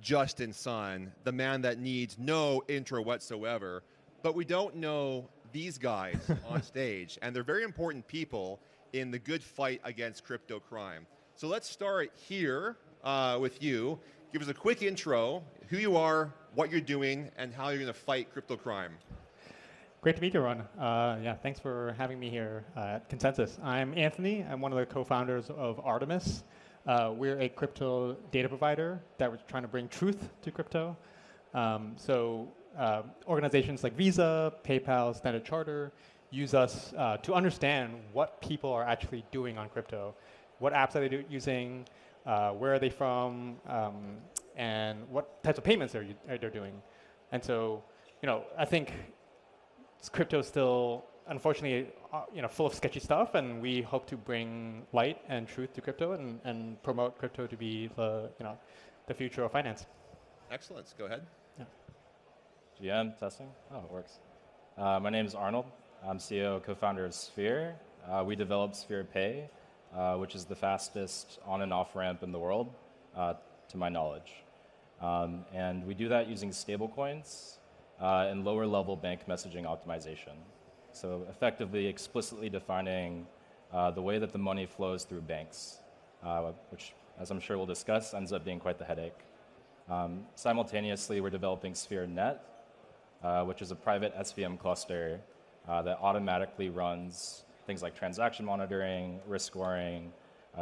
Justin Sun, the man that needs no intro whatsoever, but we don't know these guys on stage, and they're very important people in the good fight against crypto crime. So let's start here with you. Give us a quick intro, who you are, what you're doing, and how you're going to fight crypto crime. Great to meet you, Ron. Yeah, thanks for having me here at Consensus. I'm Anthony. I'm one of the co-founders of Artemis. We're a crypto data provider that was trying to bring truth to crypto. Organizations like Visa, PayPal, Standard Chartered use us to understand what people are actually doing on crypto, what apps are they using, where are they from, and what types of payments they're doing. And so, I think crypto is still, unfortunately, full of sketchy stuff, and we hope to bring light and truth to crypto and promote crypto to be the future of finance. Excellent. Go ahead. Yeah. GM testing. Oh, it works. My name is Arnold. I'm CEO, co-founder of Sphere. We developed Sphere Pay, which is the fastest on and off ramp in the world, to my knowledge. And we do that using stablecoins and lower level bank messaging optimization. So effectively, explicitly defining the way that the money flows through banks, which, as I'm sure we'll discuss, ends up being quite the headache. Simultaneously, we're developing Sphere Net, which is a private SVM cluster that automatically runs things like transaction monitoring, risk scoring,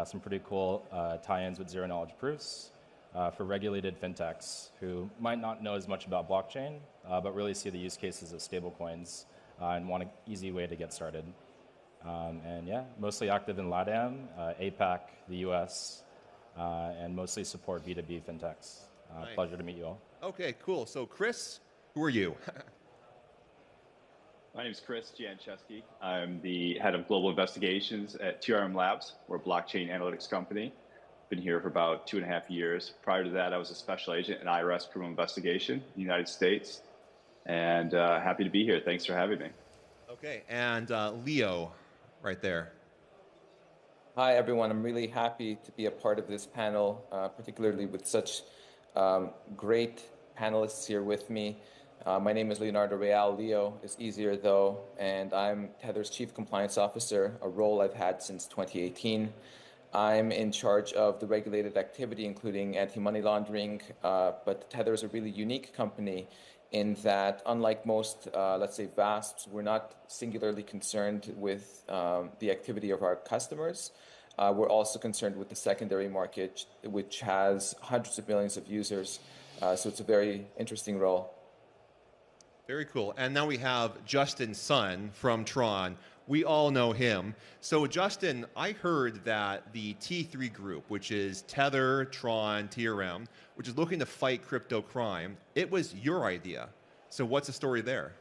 some pretty cool tie-ins with zero-knowledge proofs for regulated fintechs who might not know as much about blockchain, but really see the use cases of stablecoins and want an easy way to get started. And yeah, mostly active in LATAM, APAC, the US, and mostly support B2B fintechs. Nice. Pleasure to meet you all. Okay, cool. So Chris, who are you? My name is Chris Jancheski. I'm the head of global investigations at TRM Labs. We're a blockchain analytics company. Been here for about 2.5 years. Prior to that, I was a special agent in IRS criminal investigation in the United States. And happy to be here. Thanks for having me. Okay, and Leo, right there. Hi, everyone. I'm really happy to be a part of this panel, particularly with such great panelists here with me. My name is Leonardo Real. Leo is easier, though, and I'm Tether's Chief Compliance Officer, a role I've had since 2018. I'm in charge of the regulated activity, including anti-money laundering, but Tether is a really unique company in that, unlike most, let's say, VASPs, we're not singularly concerned with the activity of our customers. We're also concerned with the secondary market, which has hundreds of millions of users. So it's a very interesting role. Very cool. And now we have Justin Sun from TRON. We all know him. So Justin, I heard that the T3 group, which is Tether, TRON, TRM, which is looking to fight crypto crime, it was your idea. So what's the story there?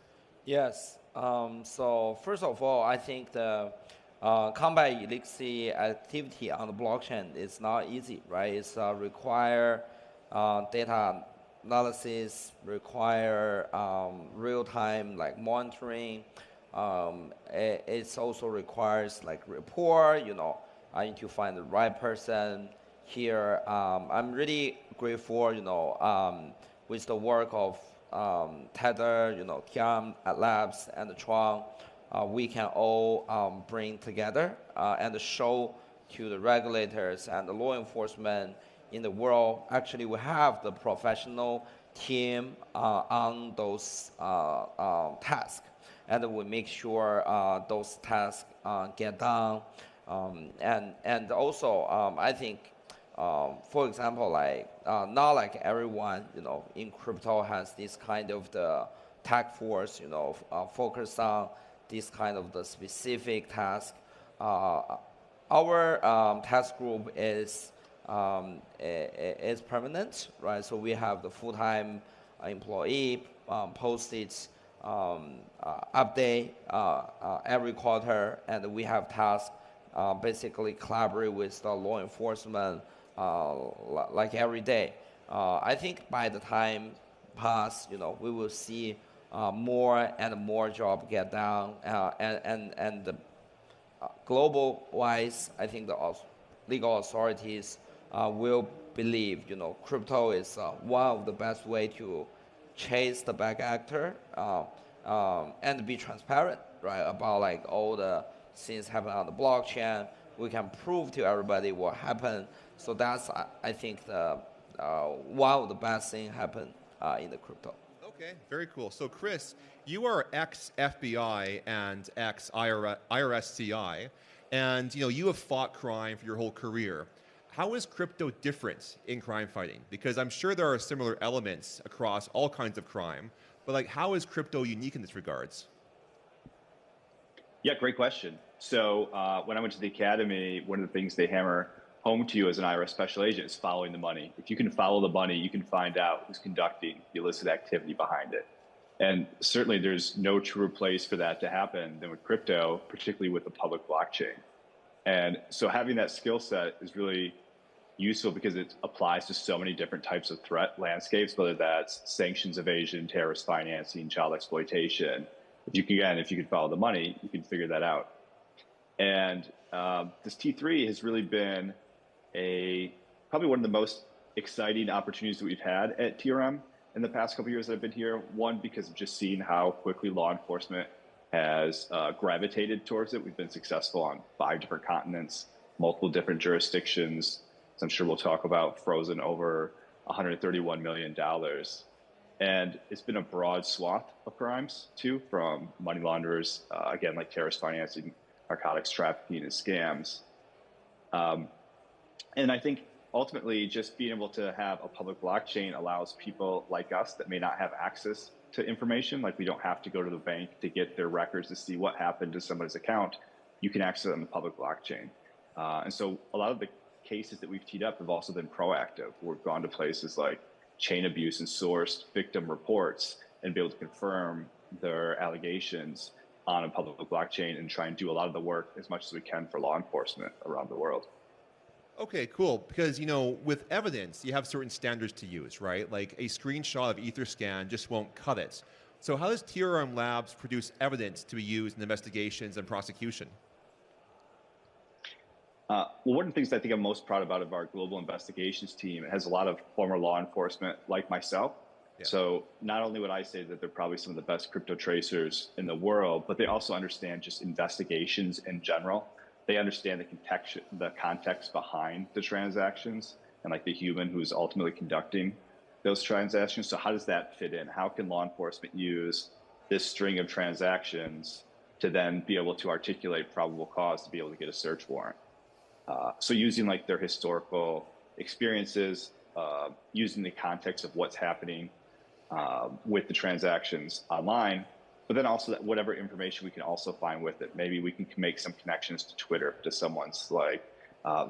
Yes. So first of all, I think the combat illicit activity on the blockchain is not easy, right? It's require data analysis, require real-time like monitoring. It also requires like rapport. I need to find the right person here. I'm really grateful, with the work of Tether, TRM Labs, and the TRON. We can all bring together and show to the regulators and the law enforcement in the world. Actually, we have the professional team on those tasks, and we make sure those tasks get done. And also, I think, for example, like not like everyone, in crypto has this kind of the task force, focus on this kind of the specific task. Our task group is permanent, right? So we have the full-time employee posted update every quarter, and we have tasks basically collaborate with the law enforcement like every day. I think by the time pass, we will see more and more job get done, and the global wise, I think the legal authorities will believe, crypto is one of the best way to chase the bad actor and be transparent, right, about like all the things happen on the blockchain. We can prove to everybody what happened. So that's, I think, the one of the best thing happen in the crypto. Okay, very cool. So Chris, you are ex-FBI and ex-IRS-CI, and you have fought crime for your whole career. How is crypto different in crime fighting? Because I'm sure there are similar elements across all kinds of crime, but like, how is crypto unique in this regards? Yeah, great question. So when I went to the academy, one of the things they hammer home to you as an IRS special agent is following the money. If you can follow the money, you can find out who's conducting the illicit activity behind it. And certainly there's no truer place for that to happen than with crypto, particularly with the public blockchain. And so having that skill set is really useful because it applies to so many different types of threat landscapes, whether that's sanctions evasion, terrorist financing, child exploitation. If you can follow the money, you can figure that out. And this T3 has really been probably one of the most exciting opportunities that we've had at TRM in the past couple of years that I've been here. One, because of just seeing how quickly law enforcement has gravitated towards it. We've been successful on 5 different continents, multiple different jurisdictions. As I'm sure we'll talk about, frozen over $131 million. And it's been a broad swath of crimes too, from money launderers, again, like terrorist financing, narcotics trafficking, and scams. And I think ultimately just being able to have a public blockchain allows people like us that may not have access to information, like we don't have to go to the bank to get their records to see what happened to somebody's account. You can access it on the public blockchain. And so a lot of the cases that we've teed up have also been proactive. We've gone to places like chain abuse and sourced victim reports and be able to confirm their allegations on a public blockchain and try and do a lot of the work as much as we can for law enforcement around the world. Okay, cool. Because, with evidence, you have certain standards to use, right? Like a screenshot of Etherscan just won't cut it. So how does TRM Labs produce evidence to be used in investigations and prosecution? Well, one of the things I think I'm most proud about of our global investigations team, it has a lot of former law enforcement like myself. Yeah. So not only would I say that they're probably some of the best crypto tracers in the world, but they also understand just investigations in general. They understand the context behind the transactions and like the human who's ultimately conducting those transactions. So how does that fit in? How can law enforcement use this string of transactions to then be able to articulate probable cause to be able to get a search warrant? So using like their historical experiences, using the context of what's happening with the transactions online, but then also that whatever information we can also find with it. Maybe we can make some connections to Twitter, to someone's like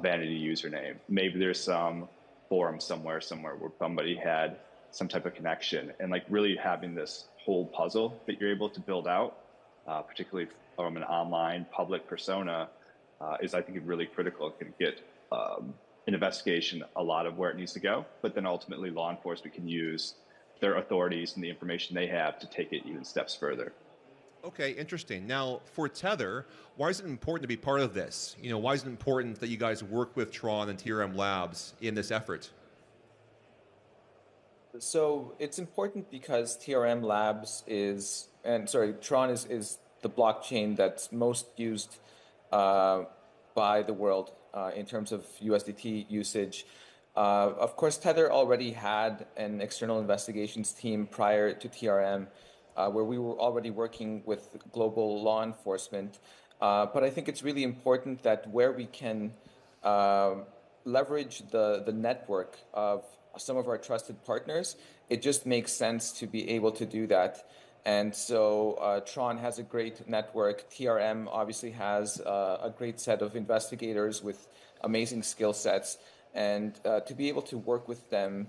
vanity username. Maybe there's some forum somewhere where somebody had some type of connection, and like really having this whole puzzle that you're able to build out, particularly from an online public persona, is I think really critical. It can get an investigation a lot of where it needs to go, but then ultimately law enforcement can use their authorities and the information they have to take it even steps further. Okay, interesting. Now, for Tether, why is it important to be part of this? Why is it important that you guys work with TRON and TRM Labs in this effort? So it's important because TRM Labs TRON is the blockchain that's most used by the world in terms of USDT usage. Of course, Tether already had an external investigations team prior to TRM, where we were already working with global law enforcement. But I think it's really important that where we can leverage the network of some of our trusted partners, it just makes sense to be able to do that. And so TRON has a great network. TRM obviously has a great set of investigators with amazing skill sets. And to be able to work with them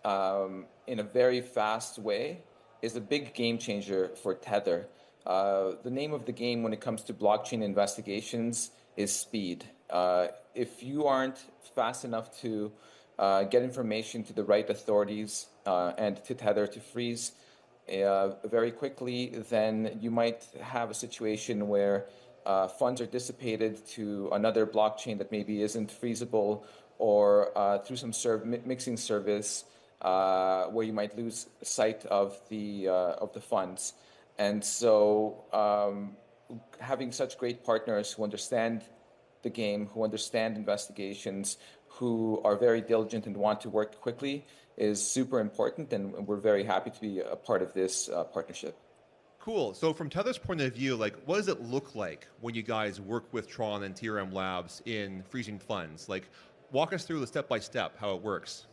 in a very fast way is a big game changer for Tether. The name of the game when it comes to blockchain investigations is speed. If you aren't fast enough to get information to the right authorities and to Tether to freeze very quickly, then you might have a situation where funds are dissipated to another blockchain that maybe isn't freezable, or through some mixing service where you might lose sight of the funds. And so having such great partners who understand the game, who understand investigations, who are very diligent and want to work quickly is super important, and we're very happy to be a part of this partnership. Cool. So from Tether's point of view, like, what does it look like when you guys work with TRON and TRM Labs in freezing funds? Like, walk us through the step-by-step how it works.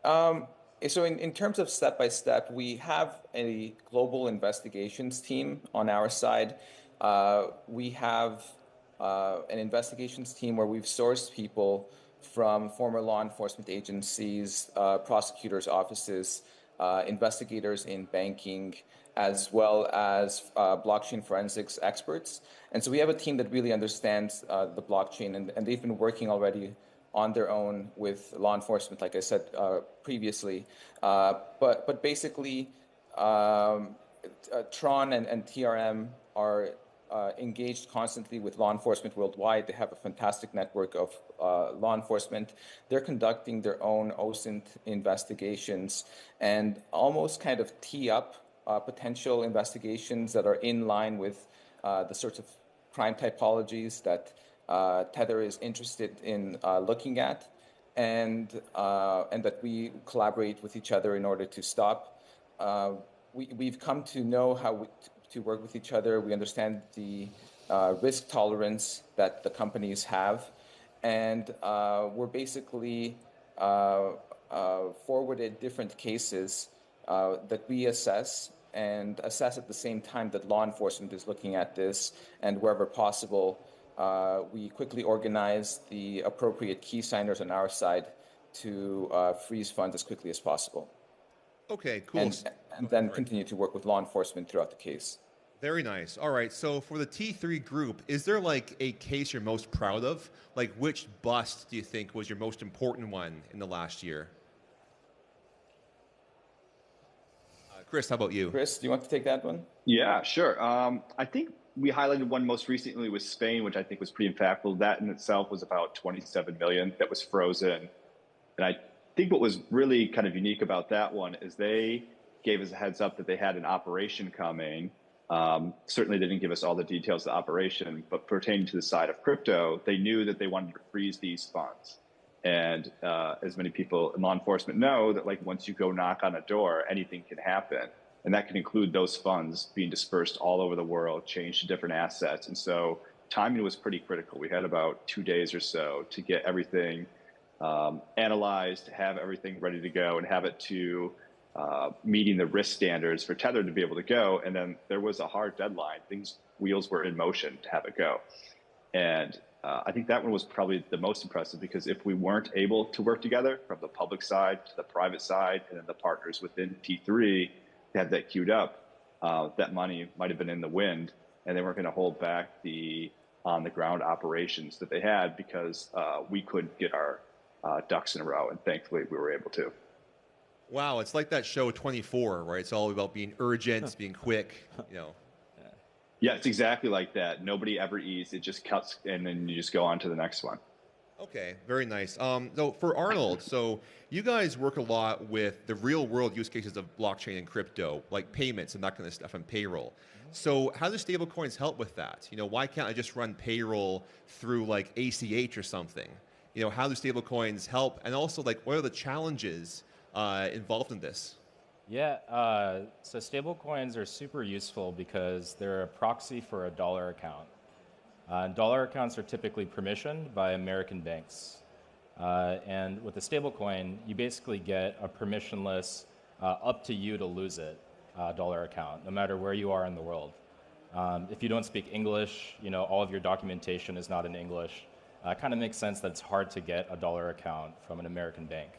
So in terms of step-by-step, we have a global investigations team on our side. We have an investigations team where we've sourced people from former law enforcement agencies, prosecutors' offices, investigators in banking, as well as blockchain forensics experts. And so we have a team that really understands the blockchain, and they've been working already on their own with law enforcement, like I said previously. But basically, TRON and TRM are engaged constantly with law enforcement worldwide. They have a fantastic network of law enforcement. They're conducting their own OSINT investigations and almost kind of tee up potential investigations that are in line with the sorts of crime typologies that Tether is interested in looking at, and that we collaborate with each other in order to stop. We've come to know how to work with each other. We understand the risk tolerance that the companies have, and we're basically forwarded different cases that we assess at the same time that law enforcement is looking at this, and wherever possible, we quickly organize the appropriate key signers on our side to freeze funds as quickly as possible. Okay, cool. And then continue to work with law enforcement throughout the case. Very nice. All right, so for the T3 group, is there like a case you're most proud of? Like, which bust do you think was your most important one in the last year? Chris, how about you? Chris, do you want to take that one? Yeah, sure. I think we highlighted one most recently with Spain, which I think was pretty impactful. That in itself was about 27 million that was frozen. And I think what was really kind of unique about that one is they gave us a heads up that they had an operation coming. Certainly they didn't give us all the details of the operation, but pertaining to the side of crypto, they knew that they wanted to freeze these funds. And as many people in law enforcement know, that like once you go knock on a door, anything can happen. And that can include those funds being dispersed all over the world, changed to different assets. And so timing was pretty critical. We had about 2 days or so to get everything analyzed, have everything ready to go, and have it to meeting the risk standards for Tether to be able to go. And then there was a hard deadline. Wheels were in motion to have it go. And I think that one was probably the most impressive, because if we weren't able to work together from the public side to the private side, and then the partners within T3 had that queued up, that money might have been in the wind, and they weren't going to hold back the on-the-ground operations that they had, because we couldn't get our ducks in a row, and thankfully we were able to. Wow, it's like that show 24, right? It's all about being urgent, being quick, you know. Yeah, it's exactly like that. Nobody ever eats. It just cuts, and then you just go on to the next one. Okay, very nice. So for Arnold, so you guys work a lot with the real world use cases of blockchain and crypto, like payments and that kind of stuff, and payroll. So how do stablecoins help with that? You know, why can't I just run payroll through like ACH or something? You know, how do stablecoins help? And also, like, what are the challenges involved in this? Yeah, so stablecoins are super useful because they're a proxy for a dollar account. Dollar accounts are typically permissioned by American banks. And with a stablecoin, you basically get a permissionless, up to you to lose it, dollar account, no matter where you are in the world. If you don't speak English, you know, all of your documentation is not in English. It kind of makes sense that it's hard to get a dollar account from an American bank.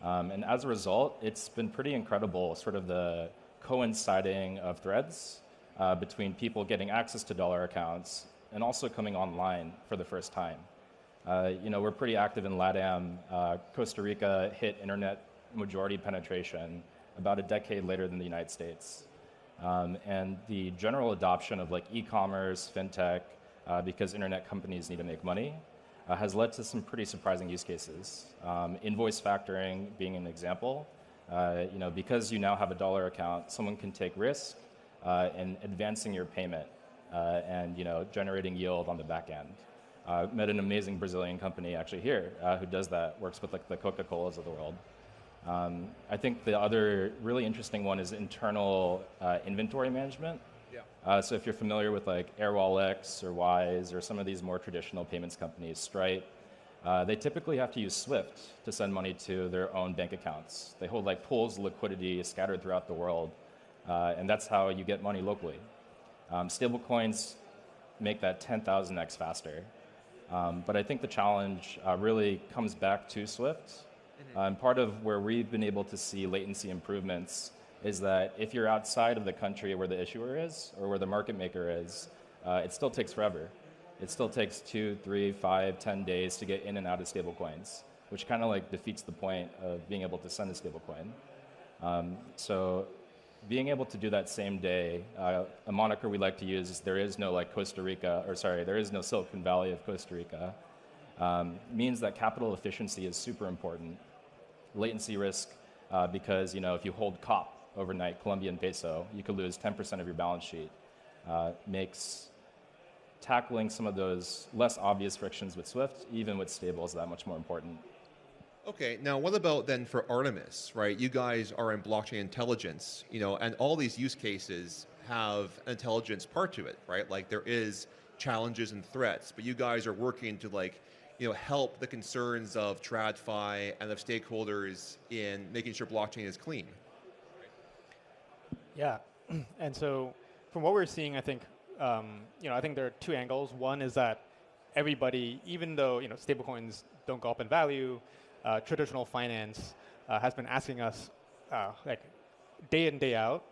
And as a result, it's been pretty incredible, sort of the coinciding of threads between people getting access to dollar accounts and also coming online for the first time. You know, we're pretty active in LATAM. Costa Rica hit internet majority penetration about a decade later than the United States. And the general adoption of like e-commerce, fintech, because internet companies need to make money, has led to some pretty surprising use cases. Invoice factoring being an example. Because you now have a dollar account, someone can take risk in advancing your payment and generating yield on the back end. Met an amazing Brazilian company actually here who does that, works with like the Coca-Colas of the world. I think the other really interesting one is internal inventory management. Yeah. So if you're familiar with like AirWallex or Wise or some of these more traditional payments companies, Stripe, they typically have to use Swift to send money to their own bank accounts. They hold like pools of liquidity scattered throughout the world, and that's how you get money locally. Stablecoins make that 10,000x faster. But I think the challenge really comes back to Swift. And part of where we've been able to see latency improvements is that if you're outside of the country where the issuer is or where the market maker is, it still takes forever. It still takes 2, 3, 5, 10 days to get in and out of stablecoins, which kind of like defeats the point of being able to send a stablecoin. So being able to do that same day, a moniker we like to use is there is no like there is no Silicon Valley of Costa Rica, means that capital efficiency is super important. Latency risk, because if you hold COP overnight, Colombian peso, you could lose 10% of your balance sheet, makes tackling some of those less obvious frictions with Swift, even with stables, that much more important. Okay, now what about then for Artemis, right? You guys are in blockchain intelligence, and all these use cases have an intelligence part to it, right? Like there is challenges and threats, but you guys are working to help the concerns of TradFi and of stakeholders in making sure blockchain is clean. Yeah, and so from what we're seeing, I think I think there are two angles. One is that everybody, even though stablecoins don't go up in value, traditional finance has been asking us like day in, day out,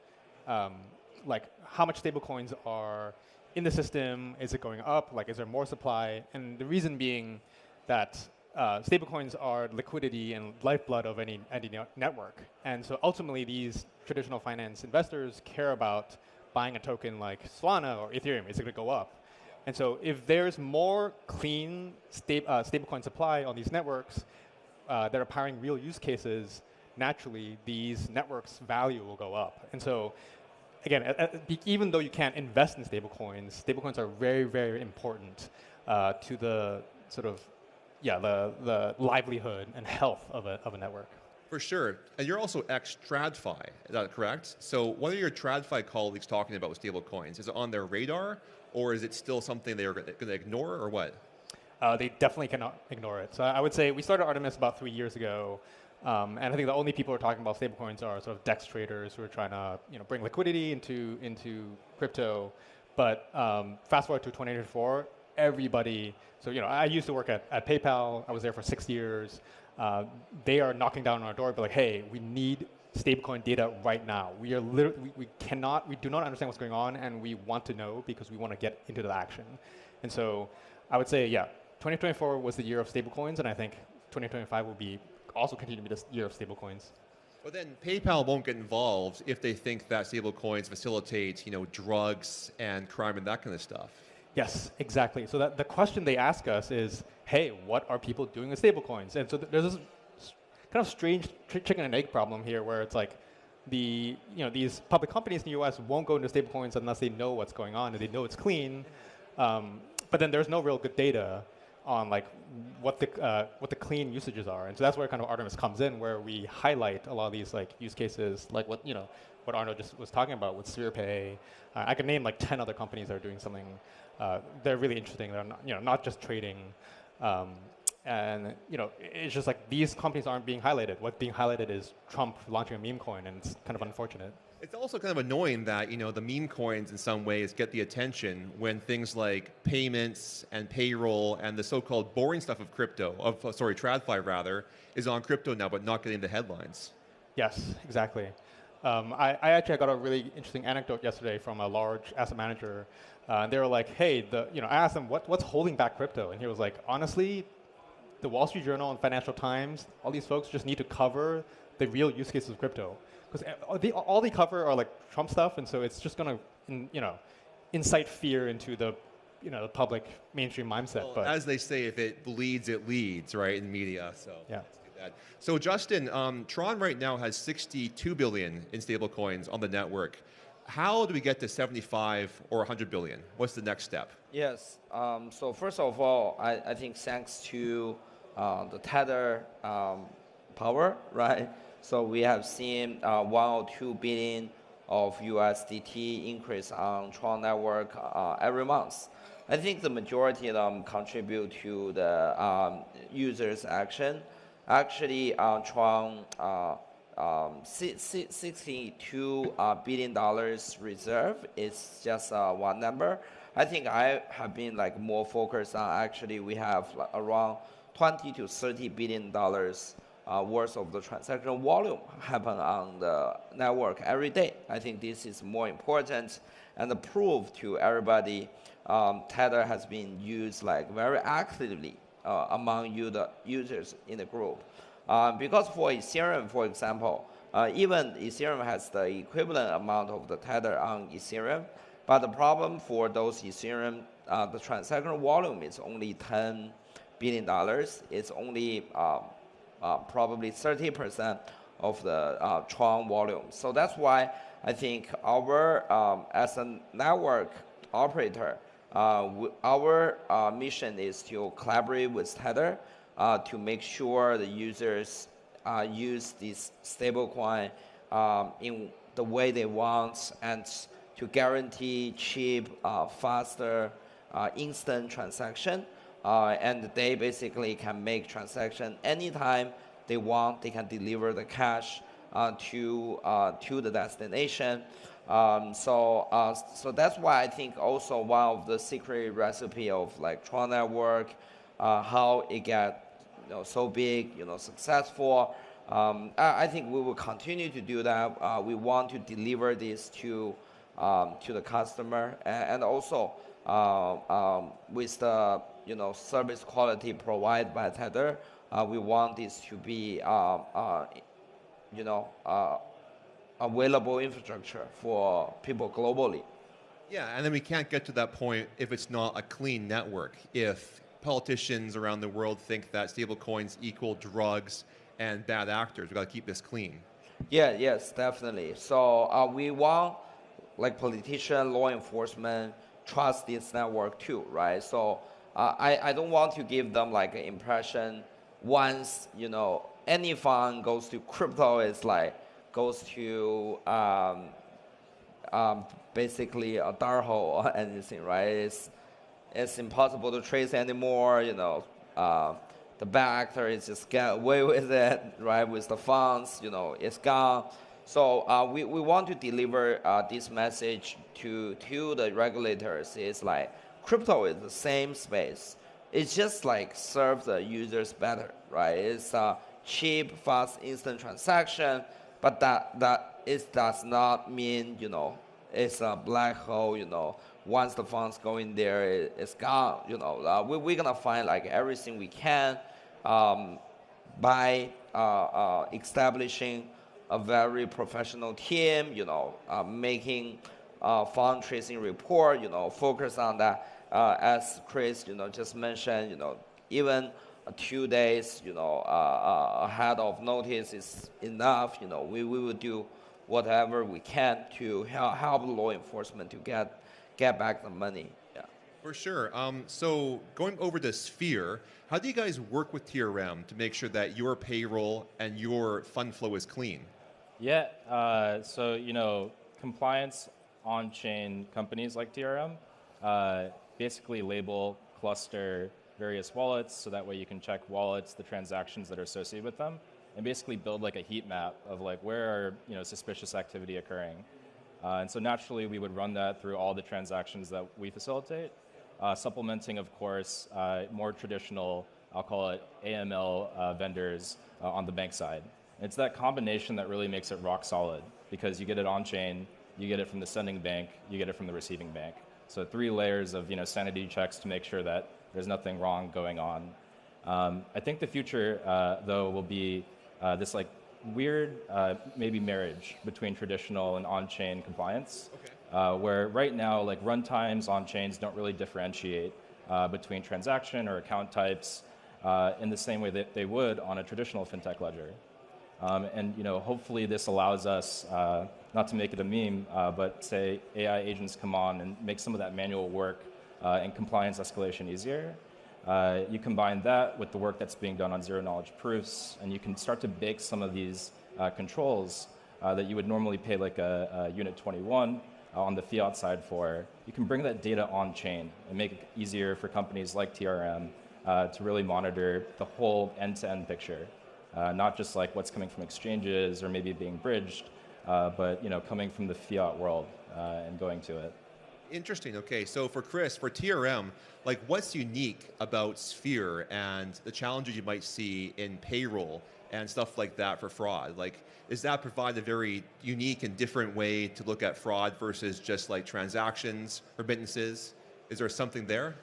like how much stablecoins are in the system, is it going up, like is there more supply? And the reason being that stablecoins are liquidity and lifeblood of any network. And so ultimately these traditional finance investors care about buying a token like Solana or Ethereum, is it going to go up? And so if there's more clean stablecoin supply on these networks that are powering real use cases, naturally these networks' value will go up. And so again, even though you can't invest in stablecoins are very, very important to the sort of, the livelihood and health of a network. For sure. And you're also ex-TradFi, is that correct? So what are your TradFi colleagues talking about with stablecoins? Is it on their radar, or is it still something they're going to ignore, or what? They definitely cannot ignore it. So I would say we started Artemis about 3 years ago, and I think the only people who are talking about stablecoins are sort of DEX traders who are trying to bring liquidity into crypto. But fast forward to 2024, everybody. So I used to work at PayPal. I was there for 6 years. They are knocking down on our door, but like, hey, we need stablecoin data right now. We are literally, we do not understand what's going on, and we want to know because we want to get into the action. And so I would say, 2024 was the year of stablecoins, and I think 2025 will also continue to be the year of stablecoins. But then PayPal won't get involved if they think that stablecoins facilitate, drugs and crime and that kind of stuff. Yes, exactly. So the question they ask us is, hey, what are people doing with stablecoins? And so there's this kind of strange chicken and egg problem here, where it's like these public companies in the U.S. won't go into stablecoins unless they know what's going on and they know it's clean. But then there's no real good data on like what the clean usages are, and so that's where kind of Artemis comes in, where we highlight a lot of these like use cases, like what Arno just was talking about with SpherePay. I could name like 10 other companies that are doing something. They're really interesting. They're not just trading, and it's just like these companies aren't being highlighted. What's being highlighted is Trump launching a meme coin, and it's kind of unfortunate. It's also kind of annoying that the meme coins in some ways get the attention when things like payments and payroll and the so-called boring stuff of TradFi rather, is on crypto now, but not getting the headlines. Yes, exactly. I actually got a really interesting anecdote yesterday from a large asset manager. And they were like, hey, I asked them what's holding back crypto, and he was like, honestly, the Wall Street Journal and Financial Times, all these folks just need to cover the real use cases of crypto. Because all they cover are like Trump stuff, and so it's just going to incite fear into the the public mainstream mindset. Well, but as they say, if it bleeds, it leads, right, in media. So yeah. let's do that. So Justin, Tron right now has 62 billion in stablecoins on the network. How do we get to 75 or 100 billion? What's the next step? Yes. So first of all, I think thanks to the Tether power, right? So we have seen 1 or 2 billion of USDT increase on Tron network every month. I think the majority of them contribute to the users' action. Actually, Tron $62 billion reserve is just one number. I think I have been like more focused on actually we have like around 20 to 30 billion dollars worth of the transaction volume happen on the network every day. I think this is more important and the proof to everybody. Tether has been used like very actively among the users in the group. Because for Ethereum, for example, even Ethereum has the equivalent amount of the Tether on Ethereum, but the problem for those Ethereum, the transaction volume is only $10 billion. It's only probably 30% of the Tron volume. So that's why I think our, as a network operator, our mission is to collaborate with Tether to make sure the users use this stablecoin in the way they want and to guarantee cheap, faster, instant transaction. And they basically can make transaction anytime they want. They can deliver the cash to the destination. So that's why I think also one of the secret recipe of like Tron network, how it got so big, successful. I think we will continue to do that. We want to deliver this to the customer, and also with the service quality provided by Tether, we want this to be available infrastructure for people globally. Yeah, and then we can't get to that point if it's not a clean network. If politicians around the world think that stablecoins equal drugs and bad actors, we've got to keep this clean. Yeah, yes, definitely. So we want, like politician, law enforcement, trust this network too, right? So I don't want to give them like an impression once, any fund goes to crypto, it's like goes to basically a dark hole or anything, right? It's impossible to trace anymore, the bad actor is just get away with it, right? With the funds, it's gone. So we want to deliver this message to the regulators. It's like crypto is the same space. It's just like serve the users better, right? It's a cheap, fast, instant transaction, but that it does not mean it's a black hole. Once the funds go in there, it's gone. We're gonna find like everything we can by establishing a very professional team, making fund tracing report, focus on that. As Chris, just mentioned, even 2 days, ahead of notice is enough. We will do whatever we can to help law enforcement to get back the money. Yeah. For sure. So going over to Sphere, how do you guys work with TRM to make sure that your payroll and your fund flow is clean? Yeah, so compliance on-chain companies like TRM basically label, cluster various wallets, so that way you can check wallets, the transactions that are associated with them, and basically build like a heat map of like where are suspicious activity occurring. And so naturally we would run that through all the transactions that we facilitate, supplementing, of course, more traditional, I'll call it AML vendors on the bank side. It's that combination that really makes it rock solid, because you get it on-chain, you get it from the sending bank, you get it from the receiving bank. So 3 layers of sanity checks to make sure that there's nothing wrong going on. I think the future, though, will be this like weird maybe marriage between traditional and on-chain compliance. Okay. where right now, like runtimes on chains don't really differentiate between transaction or account types in the same way that they would on a traditional fintech ledger. And hopefully this allows us, not to make it a meme, but say AI agents come on and make some of that manual work and compliance escalation easier. You combine that with the work that's being done on zero-knowledge proofs, and you can start to bake some of these controls that you would normally pay like a Unit 21 on the fiat side for. You can bring that data on-chain and make it easier for companies like TRM to really monitor the whole end-to-end picture. Not just like what's coming from exchanges or maybe being bridged, but coming from the fiat world and going to it. Interesting. Okay, so for Chris, for TRM, like what's unique about Sphere and the challenges you might see in payroll and stuff like that for fraud? Like, does that provide a very unique and different way to look at fraud versus just like transactions, remittances? Is there something there?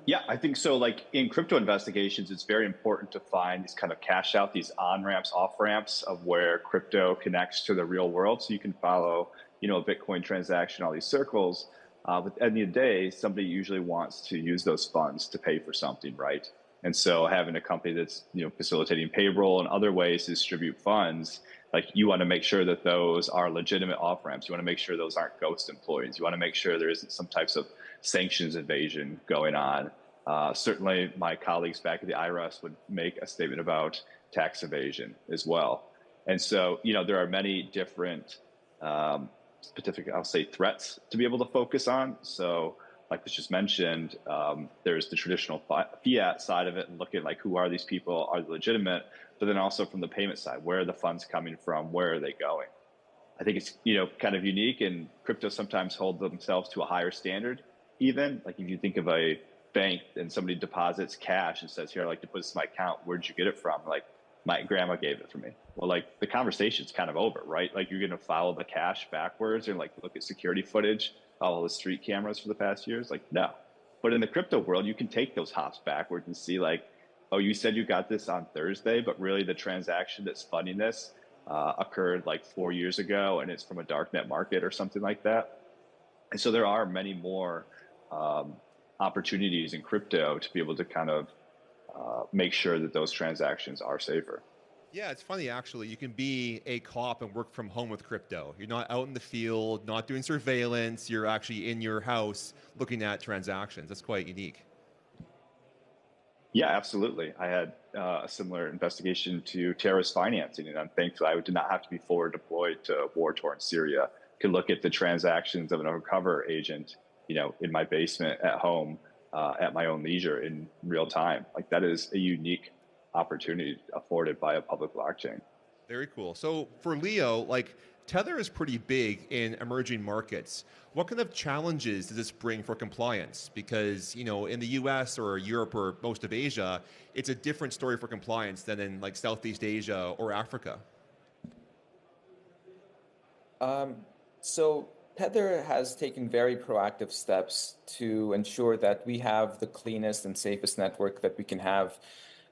Yeah, I think so. Like in crypto investigations, it's very important to find these kind of cash out, these on ramps, off ramps of where crypto connects to the real world. So you can follow, a Bitcoin transaction, all these circles. But at the end of the day, somebody usually wants to use those funds to pay for something, right? And so having a company that's facilitating payroll and other ways to distribute funds, like you want to make sure that those are legitimate off ramps. You want to make sure those aren't ghost employees. You want to make sure there isn't some types of sanctions evasion going on. Certainly, my colleagues back at the IRS would make a statement about tax evasion as well. And so, there are many different specific, I'll say, threats to be able to focus on. So, like was just mentioned, there's the traditional fiat side of it and looking like who are these people, are they legitimate? But then also from the payment side, where are the funds coming from? Where are they going? I think it's kind of unique, and crypto sometimes hold themselves to a higher standard. Even like if you think of a bank and somebody deposits cash and says, "Here, I'd like to put this in my account. Where'd you get it from?" Like, my grandma gave it for me. Well, like the conversation's kind of over, right? Like you're going to follow the cash backwards and like look at security footage, all the street cameras for the past years. Like, no. But in the crypto world, you can take those hops backwards and see like, oh, you said you got this on Thursday, but really the transaction that's funding this occurred like 4 years ago, and it's from a darknet market or something like that. And so there are many more opportunities in crypto to be able to kind of make sure that those transactions are safer. Yeah, it's funny actually. You can be a cop and work from home with crypto. You're not out in the field, not doing surveillance. You're actually in your house looking at transactions. That's quite unique. Yeah, absolutely. I had a similar investigation to terrorist financing, and I'm thankful I did not have to be forward deployed to war-torn Syria. Could look at the transactions of an undercover agent, in my basement at home, at my own leisure in real time. Like that is a unique opportunity afforded by a public blockchain. Very cool. So for Leo, like Tether is pretty big in emerging markets. What kind of challenges does this bring for compliance? Because, in the US or Europe or most of Asia, it's a different story for compliance than in like Southeast Asia or Africa. So Tether has taken very proactive steps to ensure that we have the cleanest and safest network that we can have.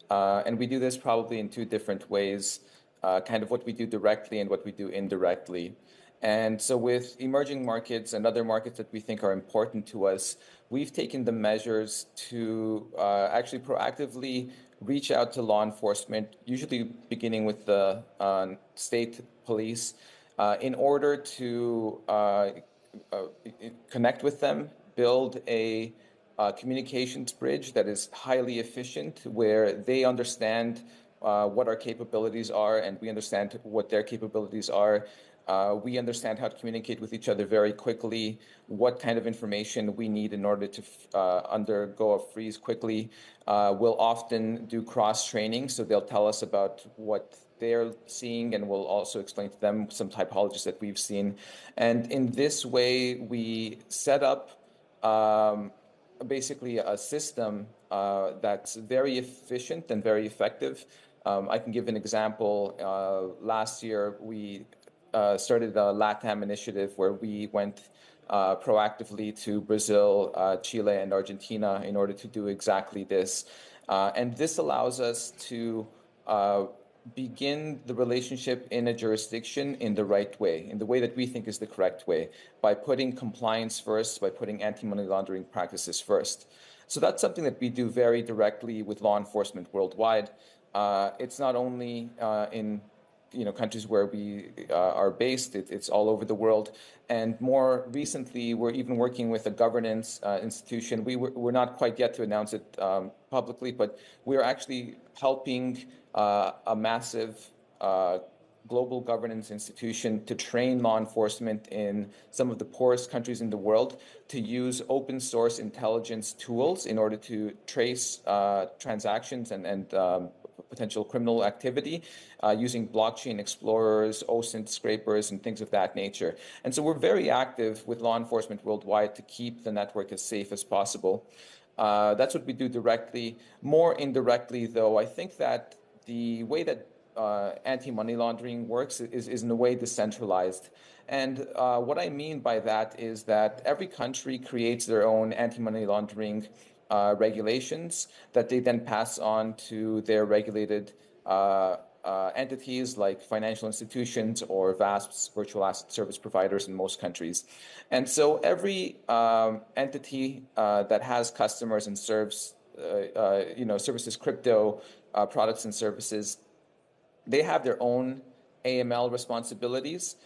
And we do this probably in two different ways, kind of what we do directly and what we do indirectly. And so with emerging markets and other markets that we think are important to us, we've taken the measures to actually proactively reach out to law enforcement, usually beginning with the state police, in order to connect with them, build a communications bridge that is highly efficient, where they understand what our capabilities are and we understand what their capabilities are. We understand how to communicate with each other very quickly, what kind of information we need in order to undergo a freeze quickly. We'll often do cross-training, so they'll tell us about what they're seeing, and we'll also explain to them some typologies that we've seen. And in this way, we set up basically a system that's very efficient and very effective. I can give an example. Last year, we started a LATAM initiative where we went proactively to Brazil, Chile, and Argentina in order to do exactly this. And this allows us to begin the relationship in a jurisdiction in the right way, in the way that we think is the correct way, by putting compliance first, by putting anti-money laundering practices first. So that's something that we do very directly with law enforcement worldwide. It's not only in countries where we are based, it's all over the world. And more recently, we're even working with a governance institution. We're not quite yet to announce it publicly, but we're actually helping a massive global governance institution to train law enforcement in some of the poorest countries in the world to use open source intelligence tools in order to trace transactions and potential criminal activity using blockchain explorers, OSINT scrapers, and things of that nature. And so we're very active with law enforcement worldwide to keep the network as safe as possible. That's what we do directly. More indirectly, though, I think that the way that anti-money laundering works is in a way decentralized. And what I mean by that is that every country creates their own anti-money laundering regulations that they then pass on to their regulated entities like financial institutions or VASPs, virtual asset service providers in most countries. And so every entity that has customers and serves, services crypto products and services, they have their own AML responsibilities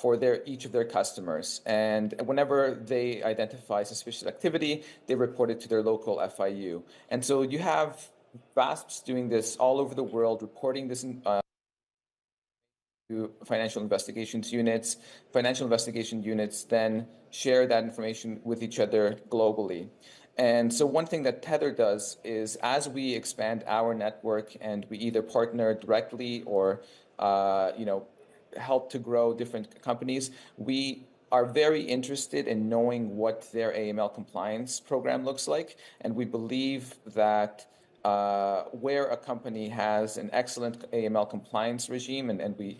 for each of their customers. And whenever they identify suspicious activity, they report it to their local FIU. And so you have VASPs doing this all over the world, reporting this to financial investigations units. Financial investigation units then share that information with each other globally. And so one thing that Tether does is as we expand our network and we either partner directly or help to grow different companies, we are very interested in knowing what their AML compliance program looks like. And we believe that where a company has an excellent AML compliance regime and we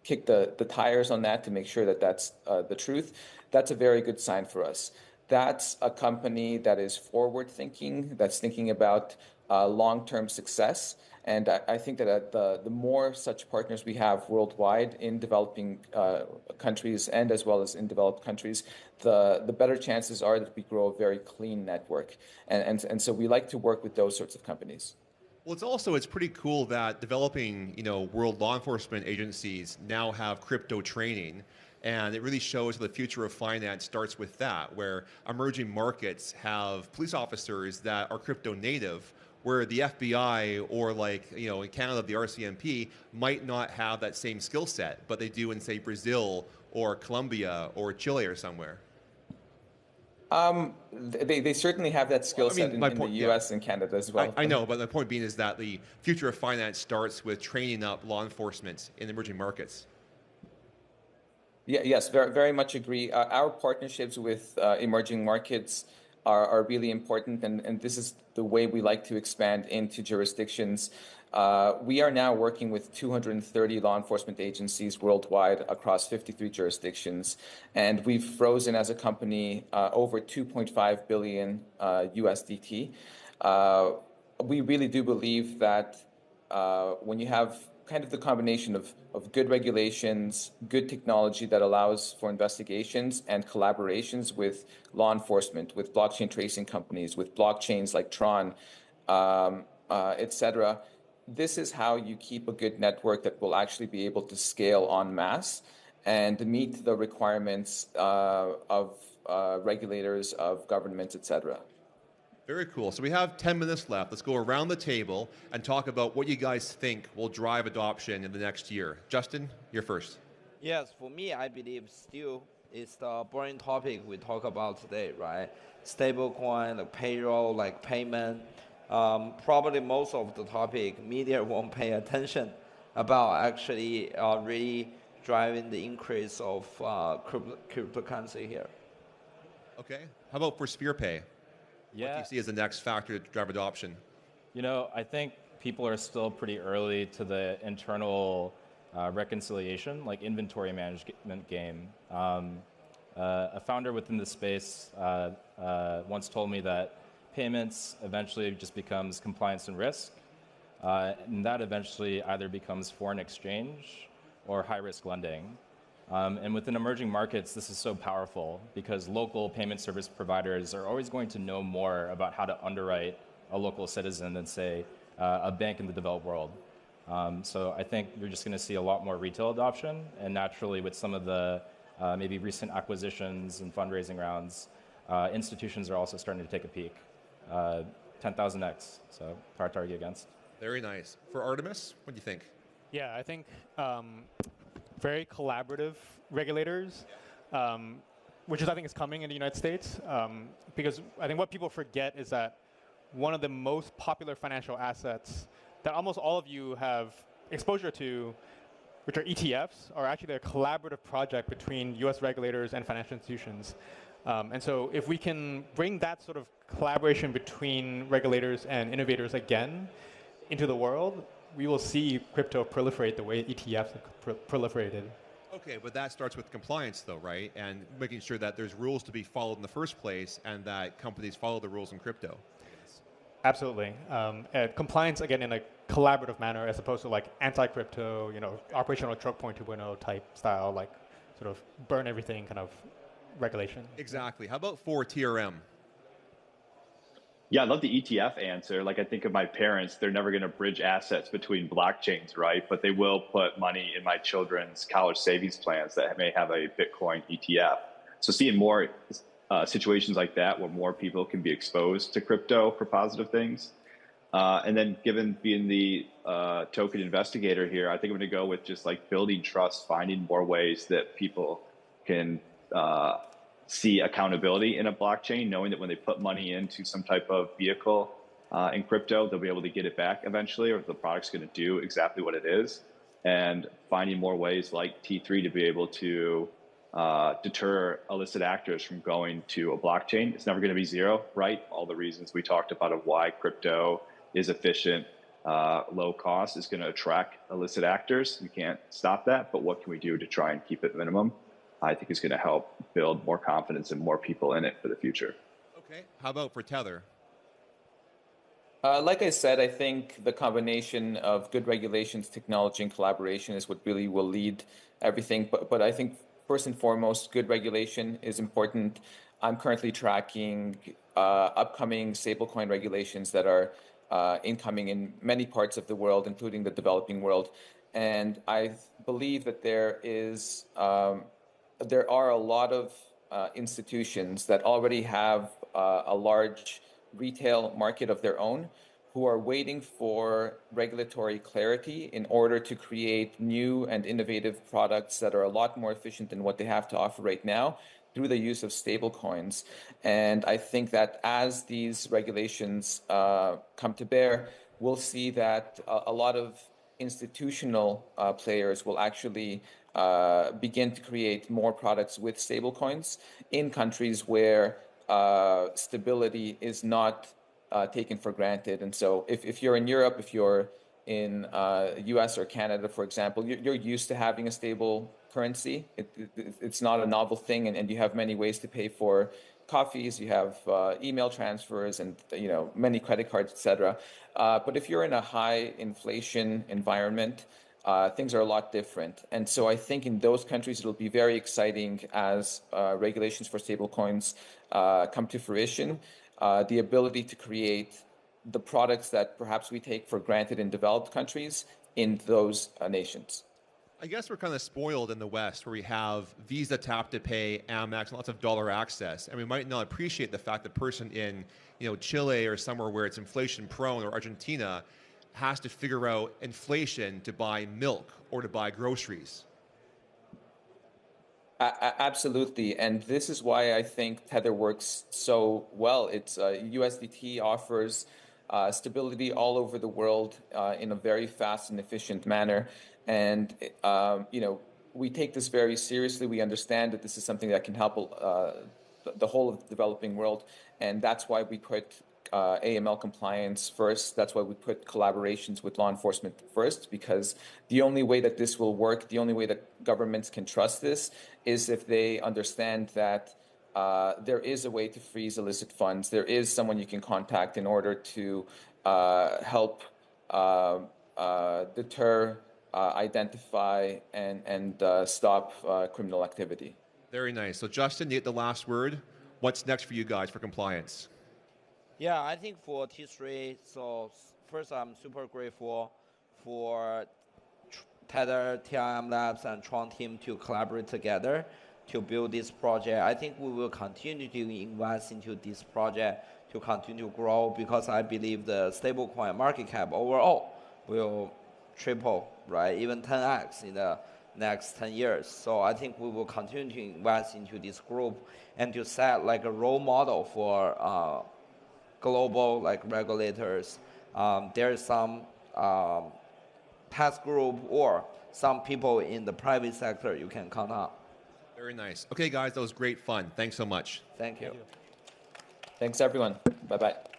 kick the tires on that to make sure that that's the truth, that's a very good sign for us. That's a company that is forward-thinking, that's thinking about long-term success. And I think that the more such partners we have worldwide in developing countries and as well as in developed countries, the better chances are that we grow a very clean network. And so we like to work with those sorts of companies. Well, it's pretty cool that developing, world law enforcement agencies now have crypto training. And it really shows the future of finance starts with that, where emerging markets have police officers that are crypto native, where the FBI or in Canada, the RCMP might not have that same skill set, but they do in, say, Brazil or Colombia or Chile or somewhere. They certainly have that skill set in the US and Canada as well. I know, but the point being is that the future of finance starts with training up law enforcement in emerging markets. Yeah, yes, very, very much agree. Our partnerships with emerging markets are really important, and this is the way we like to expand into jurisdictions. We are now working with 230 law enforcement agencies worldwide across 53 jurisdictions, and we've frozen as a company over 2.5 billion USDT. We really do believe that when you have kind of the combination of good regulations, good technology that allows for investigations and collaborations with law enforcement, with blockchain tracing companies, with blockchains like TRON, etc. This is how you keep a good network that will actually be able to scale en masse and meet the requirements of regulators, of governments, etc. Very cool. So we have 10 minutes left. Let's go around the table and talk about what you guys think will drive adoption in the next year. Justin, you're first. Yes, for me, I believe still it's the boring topic we talk about today, right? Stablecoin, like payroll, like payment. Probably most of the topic media won't pay attention about actually really driving the increase of cryptocurrency here. Okay. How about for SpherePay? Yeah. What do you see as the next factor to drive adoption? I think people are still pretty early to the internal reconciliation, like inventory management game. A founder within the space once told me that payments eventually just becomes compliance and risk. And that eventually either becomes foreign exchange or high-risk lending. And within emerging markets, this is so powerful because local payment service providers are always going to know more about how to underwrite a local citizen than, say, a bank in the developed world. So I think you're just going to see a lot more retail adoption, and naturally with some of the maybe recent acquisitions and fundraising rounds, institutions are also starting to take a peek. 10,000x, so hard to argue against. Very nice. For Artemis, what do you think? Yeah, I think very collaborative regulators, which is I think is coming in the United States, because I think what people forget is that one of the most popular financial assets that almost all of you have exposure to, which are ETFs, are actually a collaborative project between US regulators and financial institutions. And so if we can bring that sort of collaboration between regulators and innovators again into the world, we will see crypto proliferate the way ETFs have proliferated. Okay, but that starts with compliance though, right? And making sure that there's rules to be followed in the first place and that companies follow the rules in crypto. Absolutely. And compliance, again, in a collaborative manner as opposed to like anti-crypto, operational choke point 2.0 type style, like sort of burn everything kind of regulation. Exactly. How about for TRM? Yeah, I love the ETF answer. Like I think of my parents, they're never going to bridge assets between blockchains, right? But they will put money in my children's college savings plans that may have a Bitcoin ETF. So seeing more situations like that where more people can be exposed to crypto for positive things. And then given being the token investigator here, I think I'm going to go with just like building trust, finding more ways that people can see accountability in a blockchain, knowing that when they put money into some type of vehicle in crypto, they'll be able to get it back eventually, or the product's going to do exactly what it is. And finding more ways like T3 to be able to deter illicit actors from going to a blockchain. It's never going to be zero, right? All the reasons we talked about of why crypto is efficient, low cost, is going to attract illicit actors. We can't stop that, but what can we do to try and keep it minimum? I think is going to help build more confidence and more people in it for the future. Okay. How about for Tether? Like I said, I think the combination of good regulations, technology, and collaboration is what really will lead everything. But I think first and foremost, good regulation is important. I'm currently tracking upcoming stablecoin regulations that are incoming in many parts of the world, including the developing world. And I believe that there are a lot of institutions that already have a large retail market of their own who are waiting for regulatory clarity in order to create new and innovative products that are a lot more efficient than what they have to offer right now through the use of stablecoins. And I think that as these regulations come to bear, we'll see that a lot of institutional players will actually begin to create more products with stablecoins in countries where stability is not taken for granted. And so if you're in Europe, if you're in US or Canada, for example, you're used to having a stable currency. It's not a novel thing, and you have many ways to pay for coffees, you have email transfers, and many credit cards, etc. But if you're in a high inflation environment, things are a lot different. And so I think in those countries, it'll be very exciting as regulations for stablecoins come to fruition. The ability to create the products that perhaps we take for granted in developed countries in those nations. I guess we're kind of spoiled in the West where we have Visa, Tap to Pay, Amex, and lots of dollar access. And we might not appreciate the fact that person in Chile or somewhere where it's inflation prone, or Argentina, has to figure out inflation to buy milk or to buy groceries. Absolutely. And this is why I think Tether works so well. It's USDT offers stability all over the world in a very fast and efficient manner. And, we take this very seriously. We understand that this is something that can help the whole of the developing world. And that's why we put AML compliance first. That's why we put collaborations with law enforcement first, because the only way that this will work, the only way that governments can trust this is if they understand that there is a way to freeze illicit funds. There is someone you can contact in order to help deter, identify, and stop criminal activity. Very nice. So Justin, you get the last word. What's next for you guys for compliance? Yeah, I think for T3, so first I'm super grateful for Tether, TRM Labs, and TRON team to collaborate together to build this project. I think we will continue to invest into this project to continue to grow because I believe the stablecoin market cap overall will triple, right? Even 10x in the next 10 years. So I think we will continue to invest into this group and to set like a role model for global like regulators. There is some task group or some people in the private sector you can count on. Very nice. Okay, guys, that was great fun. Thanks so much. Thank you. Thanks, everyone. Bye-bye.